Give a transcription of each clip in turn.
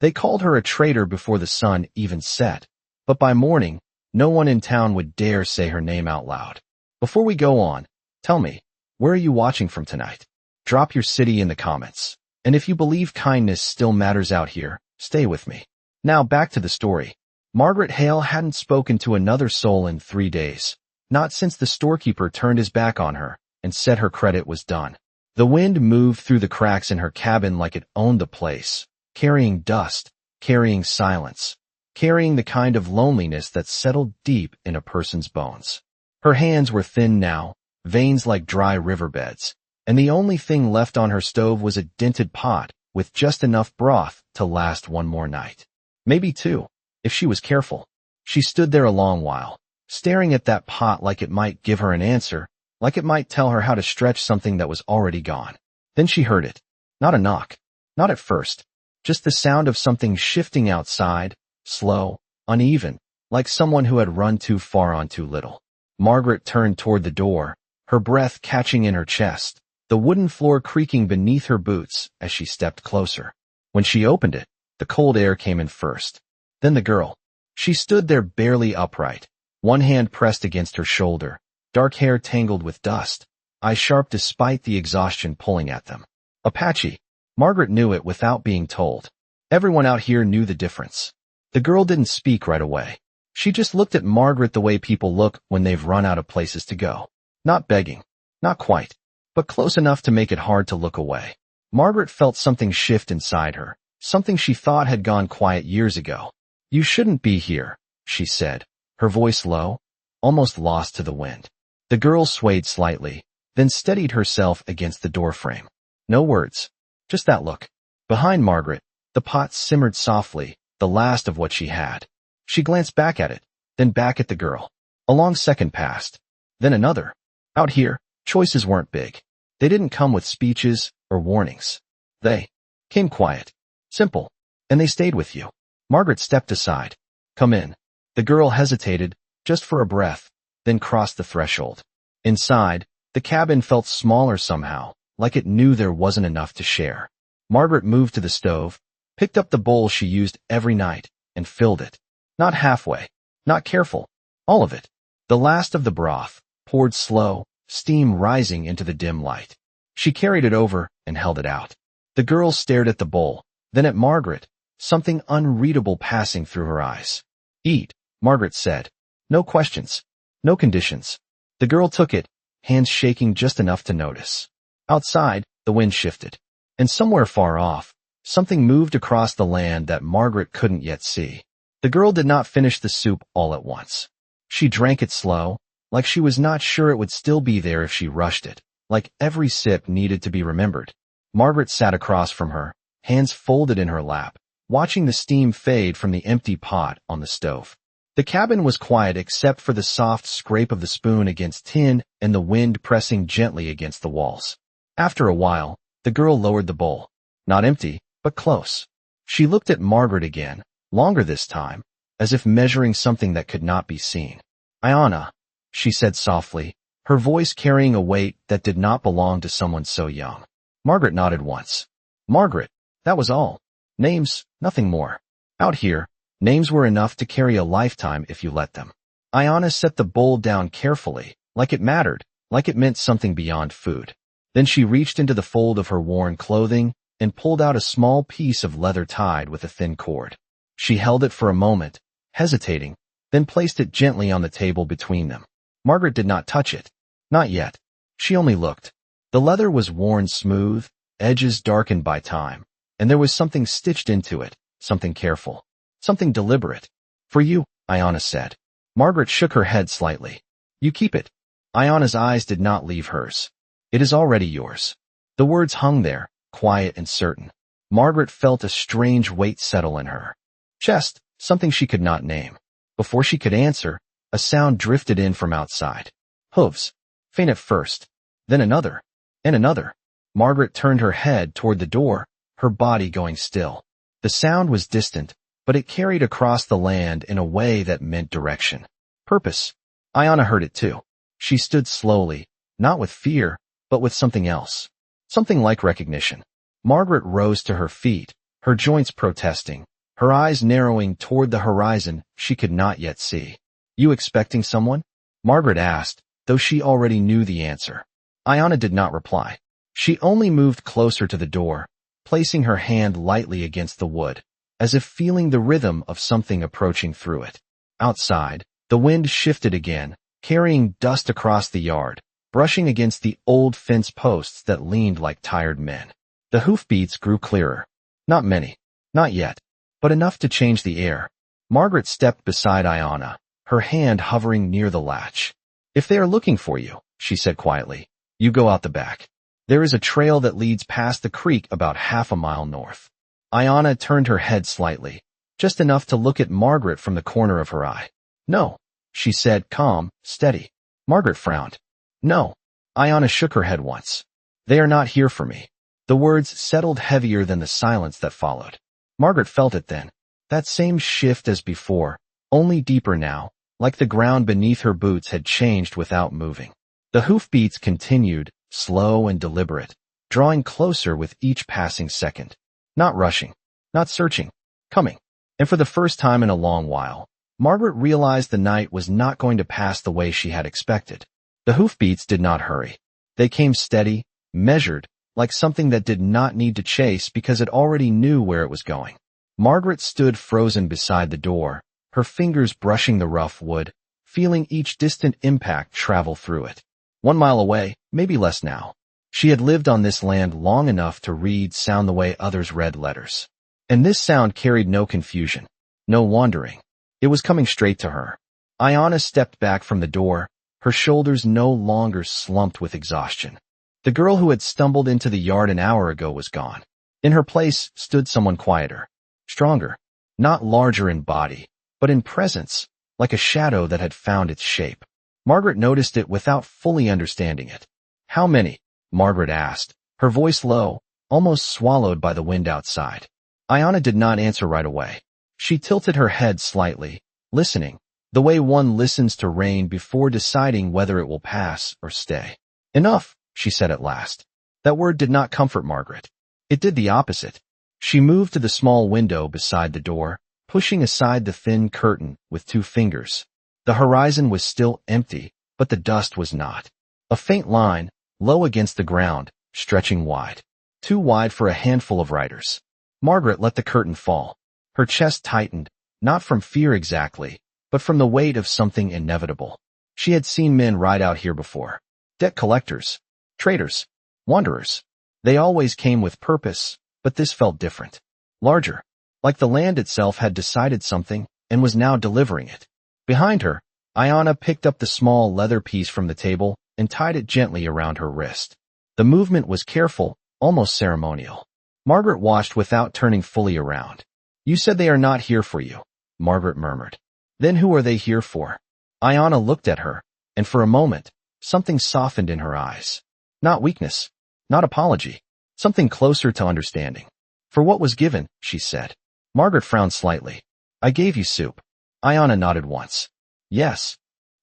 They called her a traitor before the sun even set, but by morning, no one in town would dare say her name out loud. Before we go on, tell me, where are you watching from tonight? Drop your city in the comments. And if you believe kindness still matters out here, stay with me. Now back to the story. Margaret Hale hadn't spoken to another soul in 3 days, not since the storekeeper turned his back on her and said her credit was done. The wind moved through the cracks in her cabin like it owned the place, carrying dust, carrying silence, carrying the kind of loneliness that settled deep in a person's bones. Her hands were thin now, veins like dry riverbeds, and the only thing left on her stove was a dented pot with just enough broth to last one more night. Maybe two, if she was careful. She stood there a long while, staring at that pot like it might give her an answer, like it might tell her how to stretch something that was already gone. Then she heard it. Not a knock. Not at first. Just the sound of something shifting outside, slow, uneven, like someone who had run too far on too little. Margaret turned toward the door, her breath catching in her chest, the wooden floor creaking beneath her boots as she stepped closer. When she opened it, the cold air came in first. Then the girl. She stood there barely upright, one hand pressed against her shoulder, dark hair tangled with dust, eyes sharp despite the exhaustion pulling at them. Apache. Margaret knew it without being told. Everyone out here knew the difference. The girl didn't speak right away. She just looked at Margaret the way people look when they've run out of places to go. Not begging. Not quite. But close enough to make it hard to look away. Margaret felt something shift inside her, something she thought had gone quiet years ago. You shouldn't be here, she said, her voice low, almost lost to the wind. The girl swayed slightly, then steadied herself against the doorframe. No words. Just that look. Behind Margaret, the pot simmered softly, the last of what she had. She glanced back at it, then back at the girl. A long second passed. Then another. Out here, choices weren't big. They didn't come with speeches or warnings. They came quiet, simple, and they stayed with you. Margaret stepped aside. Come in. The girl hesitated, just for a breath, then crossed the threshold. Inside, the cabin felt smaller somehow, like it knew there wasn't enough to share. Margaret moved to the stove, picked up the bowl she used every night, and filled it. Not halfway, not careful, all of it. The last of the broth, poured slow, steam rising into the dim light. She carried it over and held it out. The girl stared at the bowl, then at Margaret, something unreadable passing through her eyes. Eat, Margaret said. No questions, no conditions. The girl took it, hands shaking just enough to notice. Outside, the wind shifted, and somewhere far off, something moved across the land that Margaret couldn't yet see. The girl did not finish the soup all at once. She drank it slow, like she was not sure it would still be there if she rushed it, like every sip needed to be remembered. Margaret sat across from her, hands folded in her lap, watching the steam fade from the empty pot on the stove. The cabin was quiet except for the soft scrape of the spoon against tin and the wind pressing gently against the walls. After a while, the girl lowered the bowl. Not empty, but close. She looked at Margaret again, longer this time, as if measuring something that could not be seen. Ayana, she said softly, her voice carrying a weight that did not belong to someone so young. Margaret nodded once. Margaret, that was all. Names, nothing more. Out here, names were enough to carry a lifetime if you let them. Ayana set the bowl down carefully, like it mattered, like it meant something beyond food. Then she reached into the fold of her worn clothing and pulled out a small piece of leather tied with a thin cord. She held it for a moment, hesitating, then placed it gently on the table between them. Margaret did not touch it. Not yet. She only looked. The leather was worn smooth, edges darkened by time, and there was something stitched into it, something careful, something deliberate. For you, Ayana said. Margaret shook her head slightly. You keep it. Ayana's eyes did not leave hers. It is already yours. The words hung there, quiet and certain. Margaret felt a strange weight settle in her chest, something she could not name. Before she could answer, a sound drifted in from outside. Hooves. Faint at first. Then another. And another. Margaret turned her head toward the door, her body going still. The sound was distant, but it carried across the land in a way that meant direction. Purpose. Ayana heard it too. She stood slowly, not with fear, but with something else. Something like recognition. Margaret rose to her feet, her joints protesting, her eyes narrowing toward the horizon she could not yet see. "You expecting someone?" Margaret asked, though she already knew the answer. Ayanna did not reply. She only moved closer to the door, placing her hand lightly against the wood, as if feeling the rhythm of something approaching through it. Outside, the wind shifted again, carrying dust across the yard, brushing against the old fence posts that leaned like tired men. The hoofbeats grew clearer. Not many. Not yet. But enough to change the air. Margaret stepped beside Ayanna, her hand hovering near the latch. "If they are looking for you," she said quietly, "you go out the back. There is a trail that leads past the creek about half a mile north." Ayanna turned her head slightly, just enough to look at Margaret from the corner of her eye. "No," she said, calm, steady. Margaret frowned. "No." Ayanna shook her head once. "They are not here for me." The words settled heavier than the silence that followed. Margaret felt it then. That same shift as before, only deeper now, like the ground beneath her boots had changed without moving. The hoofbeats continued, slow and deliberate, drawing closer with each passing second. Not rushing, not searching, coming. And for the first time in a long while, Margaret realized the night was not going to pass the way she had expected. The hoofbeats did not hurry. They came steady, measured, like something that did not need to chase because it already knew where it was going. Margaret stood frozen beside the door, her fingers brushing the rough wood, feeling each distant impact travel through it. 1 mile away, maybe less now. She had lived on this land long enough to read sound the way others read letters. And this sound carried no confusion, no wandering. It was coming straight to her. Ayanna stepped back from the door, her shoulders no longer slumped with exhaustion. The girl who had stumbled into the yard an hour ago was gone. In her place stood someone quieter, stronger, not larger in body, but in presence, like a shadow that had found its shape. Margaret noticed it without fully understanding it. "How many?" Margaret asked, her voice low, almost swallowed by the wind outside. Ayanna did not answer right away. She tilted her head slightly, listening, the way one listens to rain before deciding whether it will pass or stay. "Enough," she said at last. That word did not comfort Margaret. It did the opposite. She moved to the small window beside the door, pushing aside the thin curtain with 2 fingers. The horizon was still empty, but the dust was not. A faint line, low against the ground, stretching wide. Too wide for a handful of riders. Margaret let the curtain fall. Her chest tightened, not from fear exactly, but from the weight of something inevitable. She had seen men ride out here before. Debt collectors, traders, wanderers. They always came with purpose, but this felt different. Larger. Like the land itself had decided something and was now delivering it. Behind her, Ayanna picked up the small leather piece from the table and tied it gently around her wrist. The movement was careful, almost ceremonial. Margaret watched without turning fully around. "You said they are not here for you," Margaret murmured. "Then who are they here for?" Ayanna looked at her, and for a moment, something softened in her eyes. Not weakness, not apology, something closer to understanding. "For what was given," she said. Margaret frowned slightly. "I gave you soup." Ayanna nodded once. "Yes."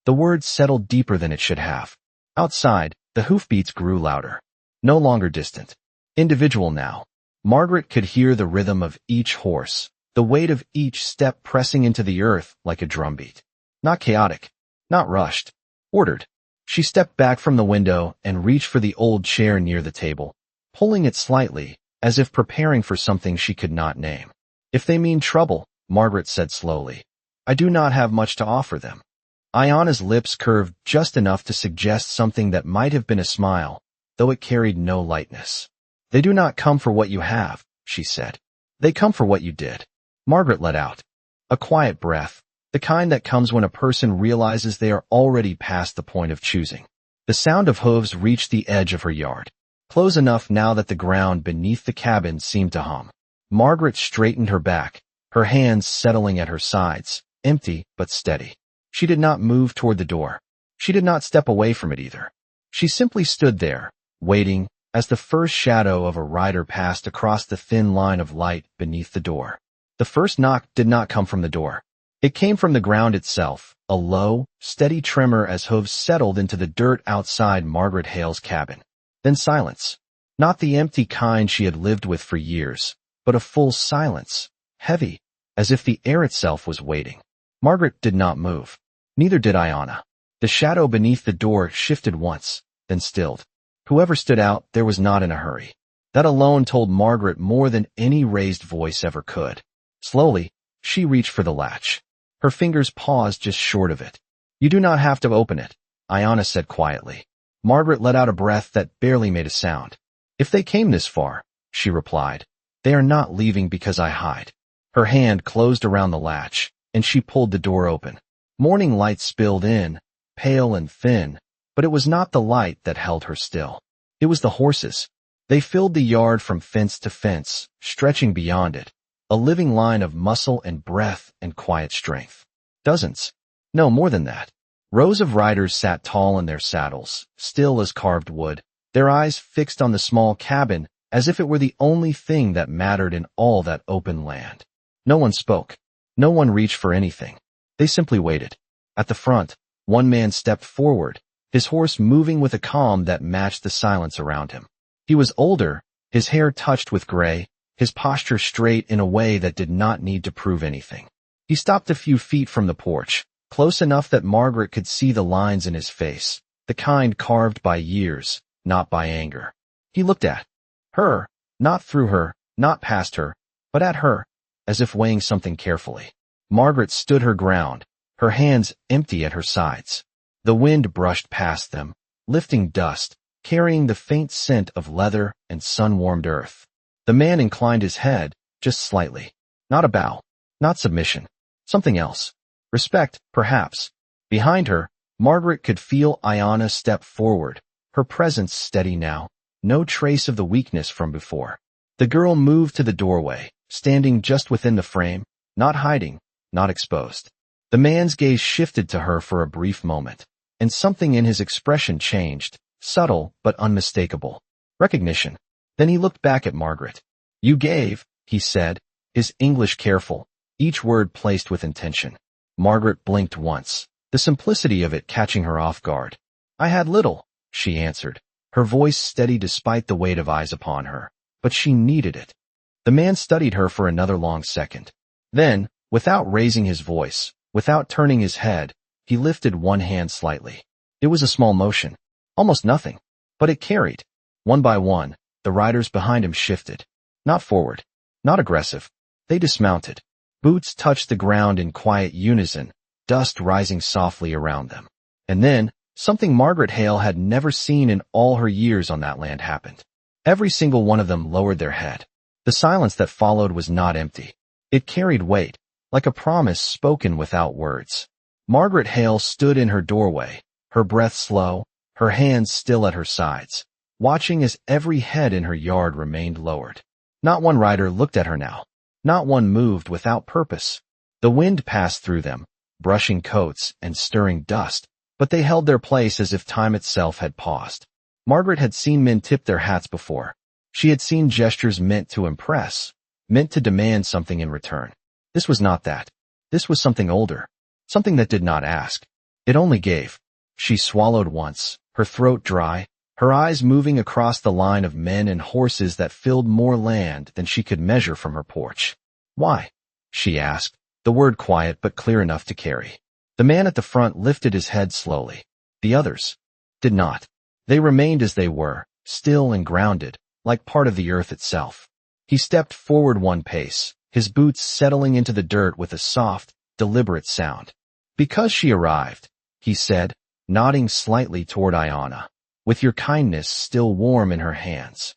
The word settled deeper than it should have. Outside, the hoofbeats grew louder. No longer distant. Individual now. Margaret could hear the rhythm of each horse, the weight of each step pressing into the earth like a drumbeat. Not chaotic. Not rushed. Ordered. She stepped back from the window and reached for the old chair near the table, pulling it slightly, as if preparing for something she could not name. "If they mean trouble," Margaret said slowly, "I do not have much to offer them." Ayanna's lips curved just enough to suggest something that might have been a smile, though it carried no lightness. "They do not come for what you have," she said. "They come for what you did." Margaret let out a quiet breath, the kind that comes when a person realizes they are already past the point of choosing. The sound of hooves reached the edge of her yard, close enough now that the ground beneath the cabin seemed to hum. Margaret straightened her back, her hands settling at her sides, empty but steady. She did not move toward the door. She did not step away from it either. She simply stood there, waiting, as the first shadow of a rider passed across the thin line of light beneath the door. The first knock did not come from the door. It came from the ground itself, a low, steady tremor as hooves settled into the dirt outside Margaret Hale's cabin. Then silence. Not the empty kind she had lived with for years, but a full silence, heavy, as if the air itself was waiting. Margaret did not move. Neither did Iona. The shadow beneath the door shifted once, then stilled. Whoever stood out there was not in a hurry. That alone told Margaret more than any raised voice ever could. Slowly, she reached for the latch. Her fingers paused just short of it. "You do not have to open it," Iona said quietly. Margaret let out a breath that barely made a sound. "If they came this far," she replied, "they are not leaving because I hide." Her hand closed around the latch, and she pulled the door open. Morning light spilled in, pale and thin, but it was not the light that held her still. It was the horses. They filled the yard from fence to fence, stretching beyond it, a living line of muscle and breath and quiet strength. Dozens. No, more than that. Rows of riders sat tall in their saddles, still as carved wood, their eyes fixed on the small cabin as if it were the only thing that mattered in all that open land. No one spoke. No one reached for anything. They simply waited. At the front, one man stepped forward, his horse moving with a calm that matched the silence around him. He was older, his hair touched with gray, his posture straight in a way that did not need to prove anything. He stopped a few feet from the porch, close enough that Margaret could see the lines in his face, the kind carved by years, not by anger. He looked at her, not through her, not past her, but at her, as if weighing something carefully. Margaret stood her ground, her hands empty at her sides. The wind brushed past them, lifting dust, carrying the faint scent of leather and sun-warmed earth. The man inclined his head, just slightly. Not a bow, not submission, something else. Respect, perhaps. Behind her, Margaret could feel Iona step forward, her presence steady now, no trace of the weakness from before. The girl moved to the doorway, standing just within the frame, not hiding, not exposed. The man's gaze shifted to her for a brief moment, and something in his expression changed, subtle but unmistakable. Recognition. Then he looked back at Margaret. "You gave," he said, his English careful, each word placed with intention. Margaret blinked once, the simplicity of it catching her off guard. "I had little," she answered, her voice steady despite the weight of eyes upon her, but she needed it. The man studied her for another long second. Then, without raising his voice, without turning his head, he lifted one hand slightly. It was a small motion, almost nothing, but it carried. One by one, the riders behind him shifted. Not forward, not aggressive. They dismounted. Boots touched the ground in quiet unison, dust rising softly around them. And then, something Margaret Hale had never seen in all her years on that land happened. Every single one of them lowered their head. The silence that followed was not empty. It carried weight, like a promise spoken without words. Margaret Hale stood in her doorway, her breath slow, her hands still at her sides, watching as every head in her yard remained lowered. Not one rider looked at her now. Not one moved without purpose. The wind passed through them, brushing coats and stirring dust, but they held their place as if time itself had paused. Margaret had seen men tip their hats before. She had seen gestures meant to impress, meant to demand something in return. This was not that. This was something older, something that did not ask. It only gave. She swallowed once, her throat dry, her eyes moving across the line of men and horses that filled more land than she could measure from her porch. "Why?" she asked, the word quiet but clear enough to carry. The man at the front lifted his head slowly. The others did not. They remained as they were, still and grounded, like part of the earth itself. He stepped forward one pace, his boots settling into the dirt with a soft, deliberate sound. "Because she arrived," he said, nodding slightly toward Iona, with your kindness still warm in her hands.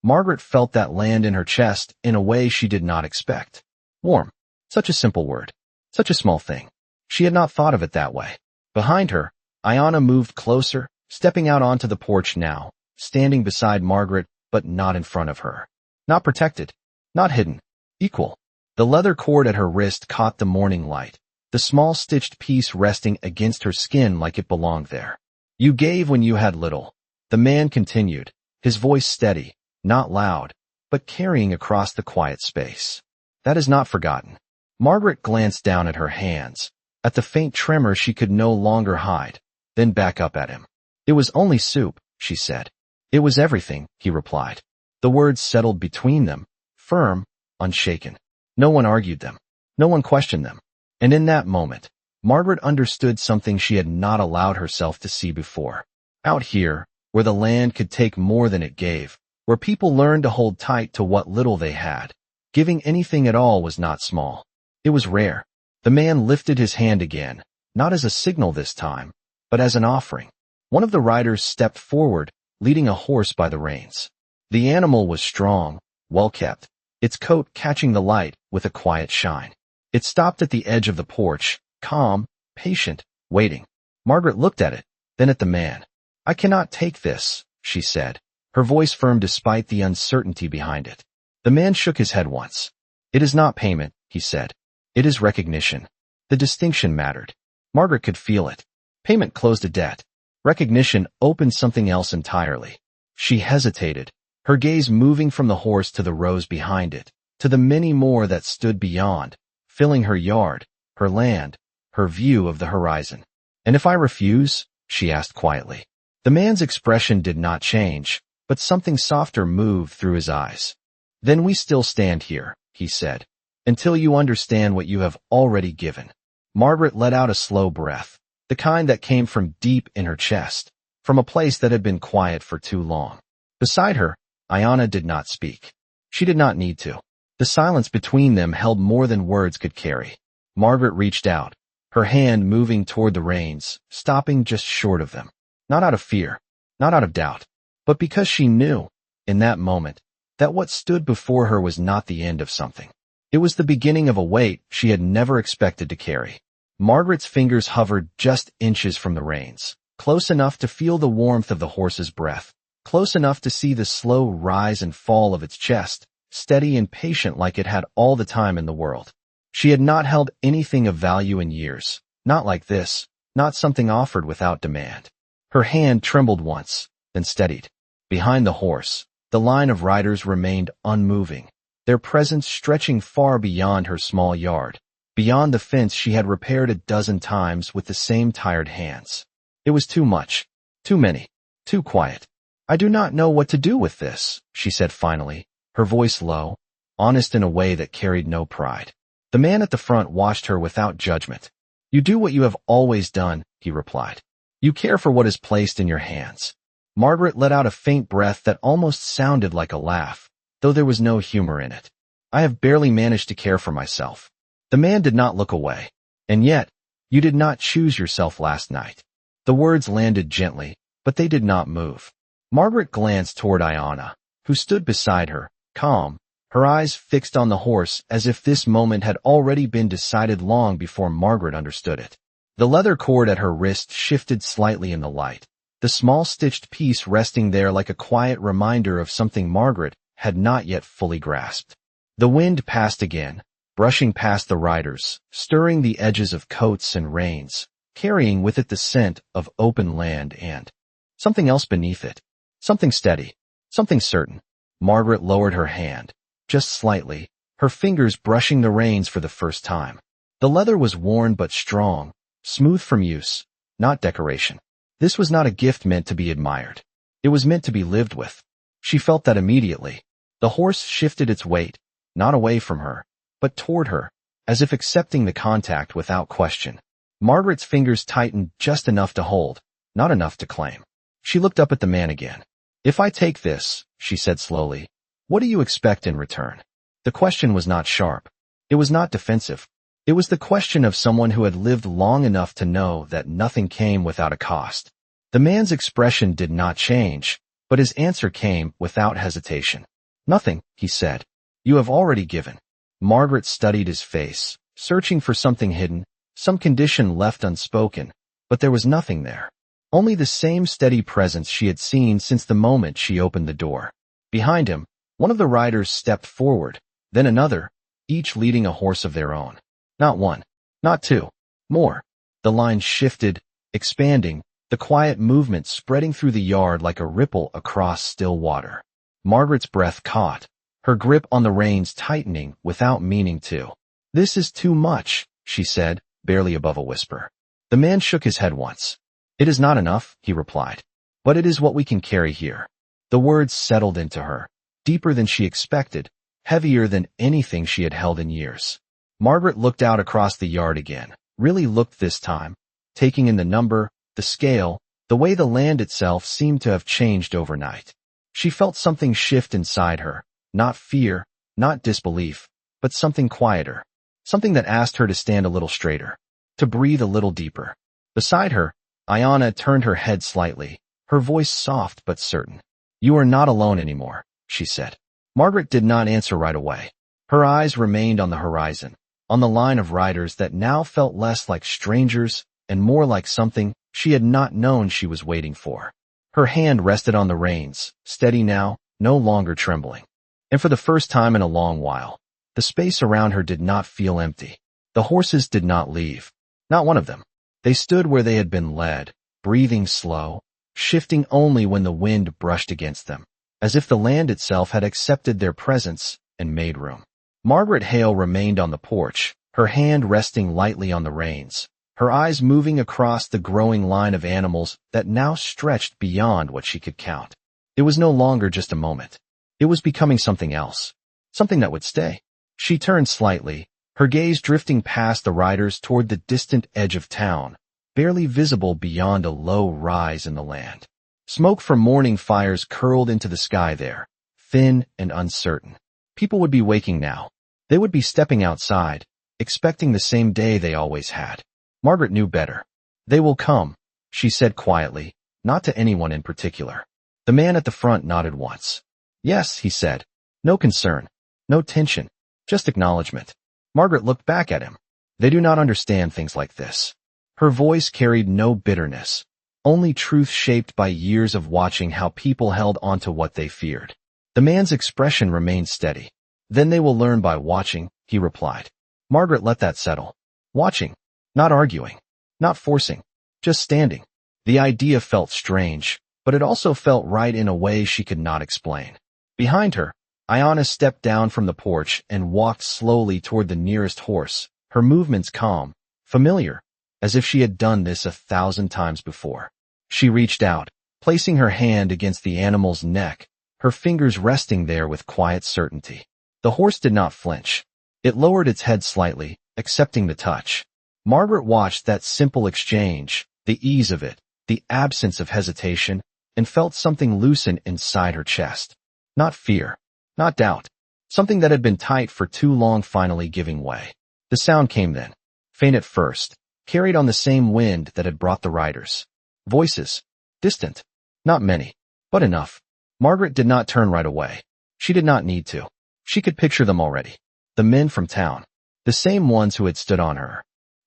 Margaret felt that land in her chest in a way she did not expect. Warm. Such a simple word. Such a small thing. She had not thought of it that way. Behind her, Iona moved closer, stepping out onto the porch now, standing beside Margaret, but not in front of her. Not protected. Not hidden. Equal. The leather cord at her wrist caught the morning light, the small stitched piece resting against her skin like it belonged there. "You gave when you had little," the man continued, his voice steady, not loud, but carrying across the quiet space. "That is not forgotten." Margaret glanced down at her hands, at the faint tremor she could no longer hide, then back up at him. "It was only soup," she said. "It was everything," he replied. The words settled between them, firm, unshaken. No one argued them. No one questioned them. And in that moment, Margaret understood something she had not allowed herself to see before. Out here, where the land could take more than it gave, where people learned to hold tight to what little they had, giving anything at all was not small. It was rare. The man lifted his hand again, not as a signal this time, but as an offering. One of the riders stepped forward, leading a horse by the reins. The animal was strong, well-kept, its coat catching the light with a quiet shine. It stopped at the edge of the porch, calm, patient, waiting. Margaret looked at it, then at the man. "I cannot take this," she said, her voice firm despite the uncertainty behind it. The man shook his head once. "It is not payment," he said. "It is recognition." The distinction mattered. Margaret could feel it. Payment closed a debt. Recognition opened something else entirely. She hesitated, her gaze moving from the horse to the rows behind it, to the many more that stood beyond, filling her yard, her land, her view of the horizon. "And if I refuse?" she asked quietly. The man's expression did not change, but something softer moved through his eyes. "Then we still stand here," he said, "until you understand what you have already given." Margaret let out a slow breath, the kind that came from deep in her chest, from a place that had been quiet for too long. Beside her, Ayanna did not speak. She did not need to. The silence between them held more than words could carry. Margaret reached out, her hand moving toward the reins, stopping just short of them. Not out of fear, not out of doubt, but because she knew, in that moment, that what stood before her was not the end of something. It was the beginning of a weight she had never expected to carry. Margaret's fingers hovered just inches from the reins, close enough to feel the warmth of the horse's breath, close enough to see the slow rise and fall of its chest, steady and patient like it had all the time in the world. She had not held anything of value in years, not like this, not something offered without demand. Her hand trembled once, then steadied. Behind the horse, the line of riders remained unmoving, their presence stretching far beyond her small yard, beyond the fence she had repaired a dozen times with the same tired hands. It was too much, too many, too quiet. "I do not know what to do with this," she said finally, her voice low, honest in a way that carried no pride. The man at the front watched her without judgment. "You do what you have always done," he replied. "You care for what is placed in your hands." Margaret let out a faint breath that almost sounded like a laugh, though there was no humor in it. "I have barely managed to care for myself." The man did not look away. "And yet, you did not choose yourself last night." The words landed gently, but they did not move. Margaret glanced toward Ayanna, who stood beside her, calm, her eyes fixed on the horse as if this moment had already been decided long before Margaret understood it. The leather cord at her wrist shifted slightly in the light, the small stitched piece resting there like a quiet reminder of something Margaret had not yet fully grasped. The wind passed again, brushing past the riders, stirring the edges of coats and reins, carrying with it the scent of open land and something else beneath it, something steady, something certain. Margaret lowered her hand, just slightly, her fingers brushing the reins for the first time. The leather was worn but strong, smooth from use, not decoration. This was not a gift meant to be admired. It was meant to be lived with. She felt that immediately. The horse shifted its weight, not away from her, but toward her, as if accepting the contact without question. Margaret's fingers tightened just enough to hold, not enough to claim. She looked up at the man again. "If I take this," she said slowly, "what do you expect in return?" The question was not sharp. It was not defensive. It was the question of someone who had lived long enough to know that nothing came without a cost. The man's expression did not change, but his answer came without hesitation. "Nothing," he said. "You have already given." Margaret studied his face, searching for something hidden, some condition left unspoken, but there was nothing there. Only the same steady presence she had seen since the moment she opened the door. Behind him, one of the riders stepped forward, then another, each leading a horse of their own. Not one, not two, more. The line shifted, expanding, the quiet movement spreading through the yard like a ripple across still water. Margaret's breath caught, her grip on the reins tightening without meaning to. "This is too much," she said, barely above a whisper. The man shook his head once. "It is not enough," he replied, "but it is what we can carry here." The words settled into her, deeper than she expected, heavier than anything she had held in years. Margaret looked out across the yard again, really looked this time, taking in the number, the scale, the way the land itself seemed to have changed overnight. She felt something shift inside her, not fear, not disbelief, but something quieter, something that asked her to stand a little straighter, to breathe a little deeper. Beside her, Ayanna turned her head slightly, her voice soft but certain. "You are not alone anymore," she said. Margaret did not answer right away. Her eyes remained on the horizon, on the line of riders that now felt less like strangers and more like something she had not known she was waiting for. Her hand rested on the reins, steady now, no longer trembling. And for the first time in a long while, the space around her did not feel empty. The horses did not leave. Not one of them. They stood where they had been led, breathing slow, shifting only when the wind brushed against them, as if the land itself had accepted their presence and made room. Margaret Hale remained on the porch, her hand resting lightly on the reins, her eyes moving across the growing line of animals that now stretched beyond what she could count. It was no longer just a moment. It was becoming something else, something that would stay. She turned slightly, her gaze drifting past the riders toward the distant edge of town, barely visible beyond a low rise in the land. Smoke from morning fires curled into the sky there, thin and uncertain. People would be waking now. They would be stepping outside, expecting the same day they always had. Margaret knew better. "They will come," she said quietly, not to anyone in particular. The man at the front nodded once. "Yes," he said. No concern, no tension, just acknowledgement. Margaret looked back at him. "They do not understand things like this." Her voice carried no bitterness, only truth shaped by years of watching how people held onto what they feared. The man's expression remained steady. "Then they will learn by watching," he replied. Margaret let that settle. Watching, not arguing, not forcing, just standing. The idea felt strange, but it also felt right in a way she could not explain. Behind her, Ayanna stepped down from the porch and walked slowly toward the nearest horse, her movements calm, familiar, as if she had done this 1,000 times before. She reached out, placing her hand against the animal's neck, her fingers resting there with quiet certainty. The horse did not flinch. It lowered its head slightly, accepting the touch. Margaret watched that simple exchange, the ease of it, the absence of hesitation, and felt something loosen inside her chest. Not fear, not doubt. Something that had been tight for too long finally giving way. The sound came then, faint at first, carried on the same wind that had brought the riders. Voices. Distant. Not many, but enough. Margaret did not turn right away. She did not need to. She could picture them already. The men from town. The same ones who had stood on her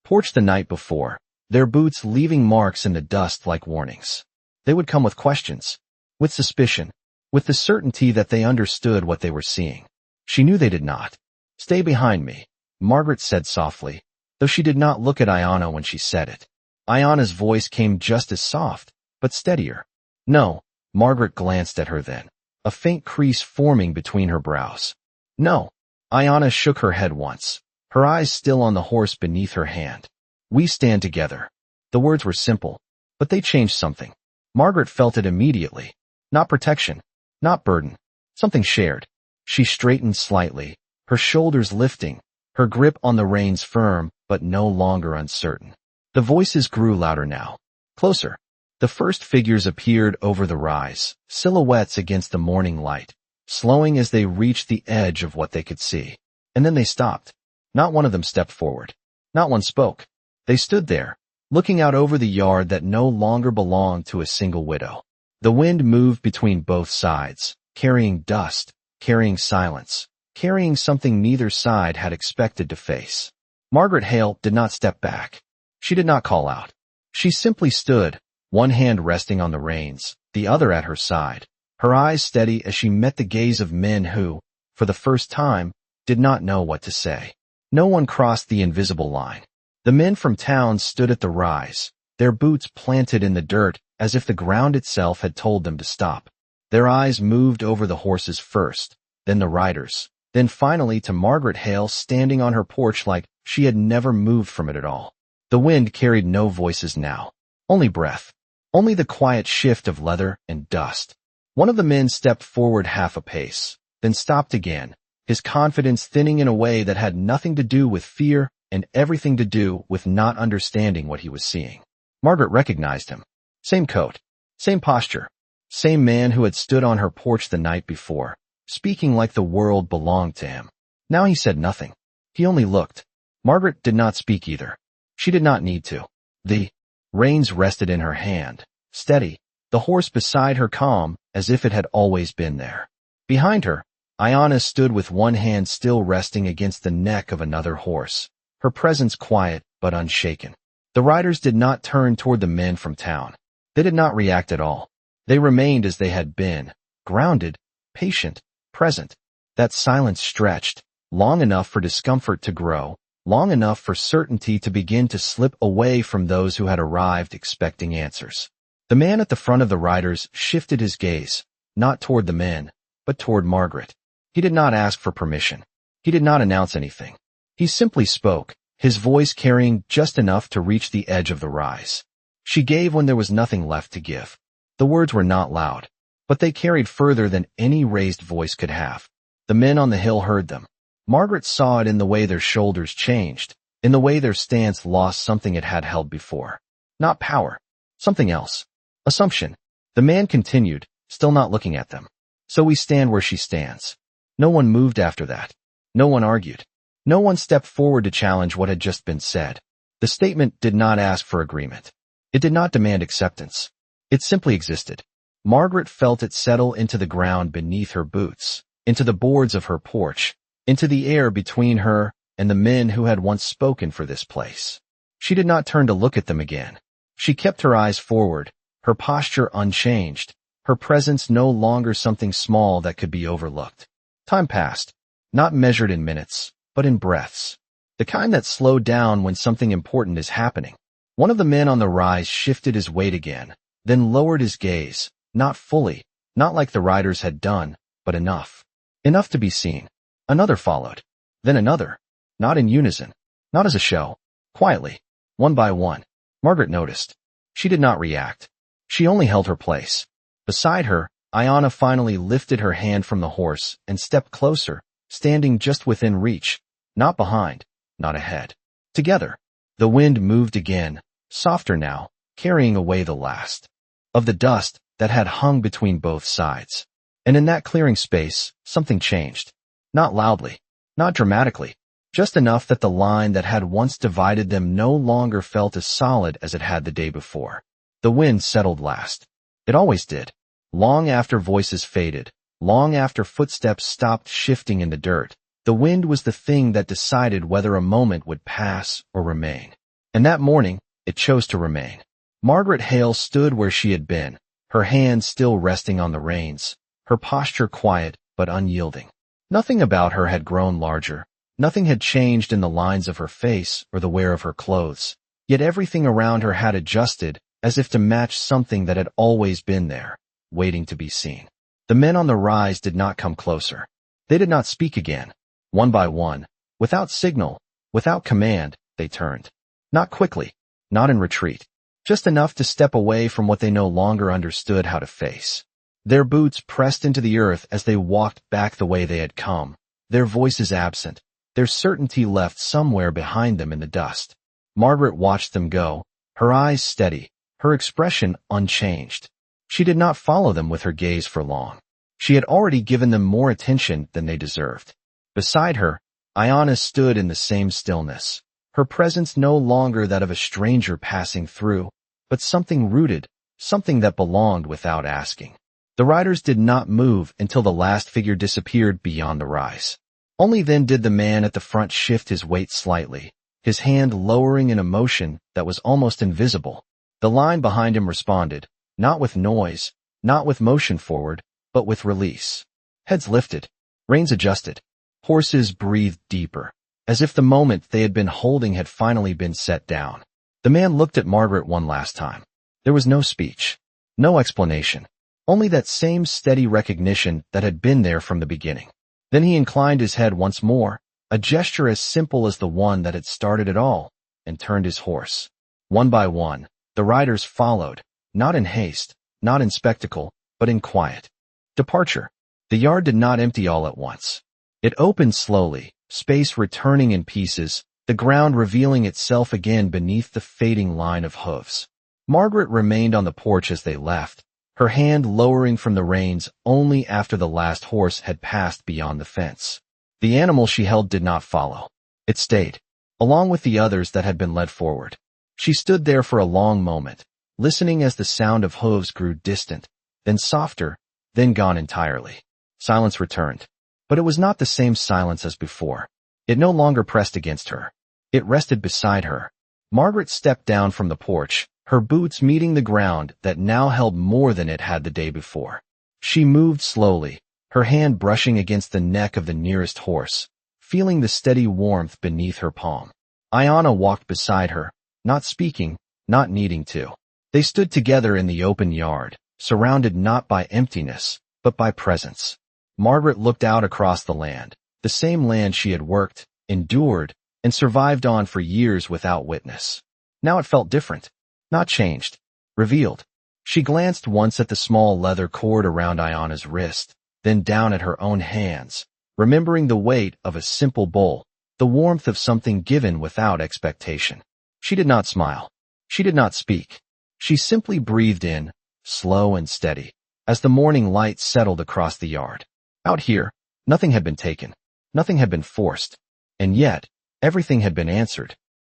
porch the night before, their boots leaving marks in the dust like warnings. They would come with questions, with suspicion, with the certainty that they understood what they were seeing. She knew they did not. "Stay behind me," Margaret said softly, though she did not look at Ayanna when she said it. Ayanna's voice came just as soft, but steadier. "No," Margaret glanced at her then, a faint crease forming between her brows. "No." Ayanna shook her head once, her eyes still on the horse beneath her hand. "We stand together." The words were simple, but they changed something. Margaret felt it immediately. Not protection, not burden, something shared. She straightened slightly, her shoulders lifting, her grip on the reins firm but no longer uncertain. The voices grew louder now, closer. The first figures appeared over the rise, silhouettes against the morning light, slowing as they reached the edge of what they could see. And then they stopped. Not one of them stepped forward. Not one spoke. They stood there, looking out over the yard that no longer belonged to a single widow. The wind moved between both sides, carrying dust, carrying silence, carrying something neither side had expected to face. Margaret Hale did not step back. She did not call out. She simply stood, one hand resting on the reins, the other at her side, her eyes steady as she met the gaze of men who, for the first time, did not know what to say. No one crossed the invisible line. The men from town stood at the rise, their boots planted in the dirt as if the ground itself had told them to stop. Their eyes moved over the horses first, then the riders, then finally to Margaret Hale standing on her porch like she had never moved from it at all. The wind carried no voices now, only breath, only the quiet shift of leather and dust. One of the men stepped forward half a pace, then stopped again, his confidence thinning in a way that had nothing to do with fear and everything to do with not understanding what he was seeing. Margaret recognized him. Same coat, same posture, same man who had stood on her porch the night before, speaking like the world belonged to him. Now he said nothing. He only looked. Margaret did not speak either. She did not need to. The reins rested in her hand, steady, the horse beside her calm as if it had always been there. Behind her, Ayanna stood with one hand still resting against the neck of another horse, her presence quiet but unshaken. The riders did not turn toward the men from town. They did not react at all. They remained as they had been, grounded, patient, present. That silence stretched, long enough for discomfort to grow, long enough for certainty to begin to slip away from those who had arrived expecting answers. The man at the front of the riders shifted his gaze, not toward the men, but toward Margaret. He did not ask for permission. He did not announce anything. He simply spoke, his voice carrying just enough to reach the edge of the rise. She gave when there was nothing left to give. The words were not loud, but they carried further than any raised voice could have. The men on the hill heard them. Margaret saw it in the way their shoulders changed, in the way their stance lost something it had held before. Not power. Something else. Assumption. The man continued, still not looking at them. So we stand where she stands. No one moved after that. No one argued. No one stepped forward to challenge what had just been said. The statement did not ask for agreement. It did not demand acceptance. It simply existed. Margaret felt it settle into the ground beneath her boots, into the boards of her porch, into the air between her and the men who had once spoken for this place. She did not turn to look at them again. She kept her eyes forward, her posture unchanged, her presence no longer something small that could be overlooked. Time passed, not measured in minutes, but in breaths. The kind that slowed down when something important is happening. One of the men on the rise shifted his weight again, then lowered his gaze, not fully, not like the riders had done, but enough. Enough to be seen. Another followed. Then another. Not in unison. Not as a show. Quietly. One by one. Margaret noticed. She did not react. She only held her place. Beside her, Ayanna finally lifted her hand from the horse and stepped closer, standing just within reach. Not behind. Not ahead. Together. The wind moved again, softer now, carrying away the last of the dust that had hung between both sides. And in that clearing space, something changed. Not loudly, not dramatically, just enough that the line that had once divided them no longer felt as solid as it had the day before. The wind settled last. It always did. Long after voices faded, long after footsteps stopped shifting in the dirt, the wind was the thing that decided whether a moment would pass or remain. And that morning, it chose to remain. Margaret Hale stood where she had been, her hands still resting on the reins, her posture quiet but unyielding. Nothing about her had grown larger. Nothing had changed in the lines of her face or the wear of her clothes. Yet everything around her had adjusted, as if to match something that had always been there, waiting to be seen. The men on the rise did not come closer. They did not speak again. One by one, without signal, without command, they turned. Not quickly, not in retreat. Just enough to step away from what they no longer understood how to face. Their boots pressed into the earth as they walked back the way they had come, their voices absent, their certainty left somewhere behind them in the dust. Margaret watched them go, her eyes steady, her expression unchanged. She did not follow them with her gaze for long. She had already given them more attention than they deserved. Beside her, Ayanna stood in the same stillness, her presence no longer that of a stranger passing through, but something rooted, something that belonged without asking. The riders did not move until the last figure disappeared beyond the rise. Only then did the man at the front shift his weight slightly, his hand lowering in a motion that was almost invisible. The line behind him responded, not with noise, not with motion forward, but with release. Heads lifted, reins adjusted. Horses breathed deeper, as if the moment they had been holding had finally been set down. The man looked at Margaret one last time. There was no speech, no explanation, only that same steady recognition that had been there from the beginning. Then he inclined his head once more, a gesture as simple as the one that had started it all, and turned his horse. One by one, the riders followed, not in haste, not in spectacle, but in quiet. Departure. The yard did not empty all at once. It opened slowly, space returning in pieces, the ground revealing itself again beneath the fading line of hooves. Margaret remained on the porch as they left, her hand lowering from the reins only after the last horse had passed beyond the fence. The animal she held did not follow. It stayed, along with the others that had been led forward. She stood there for a long moment, listening as the sound of hooves grew distant, then softer, then gone entirely. Silence returned. But it was not the same silence as before. It no longer pressed against her. It rested beside her. Margaret stepped down from the porch, her boots meeting the ground that now held more than it had the day before. She moved slowly, her hand brushing against the neck of the nearest horse, feeling the steady warmth beneath her palm. Ayanna walked beside her, not speaking, not needing to. They stood together in the open yard, surrounded not by emptiness, but by presence. Margaret looked out across the land, the same land she had worked, endured, and survived on for years without witness. Now it felt different, not changed, revealed. She glanced once at the small leather cord around Ayanna's wrist, then down at her own hands, remembering the weight of a simple bowl, the warmth of something given without expectation. She did not smile. She did not speak. She simply breathed in, slow and steady, as the morning light settled across the yard. Out here, nothing had been taken, nothing had been forced, and yet, everything had been answered.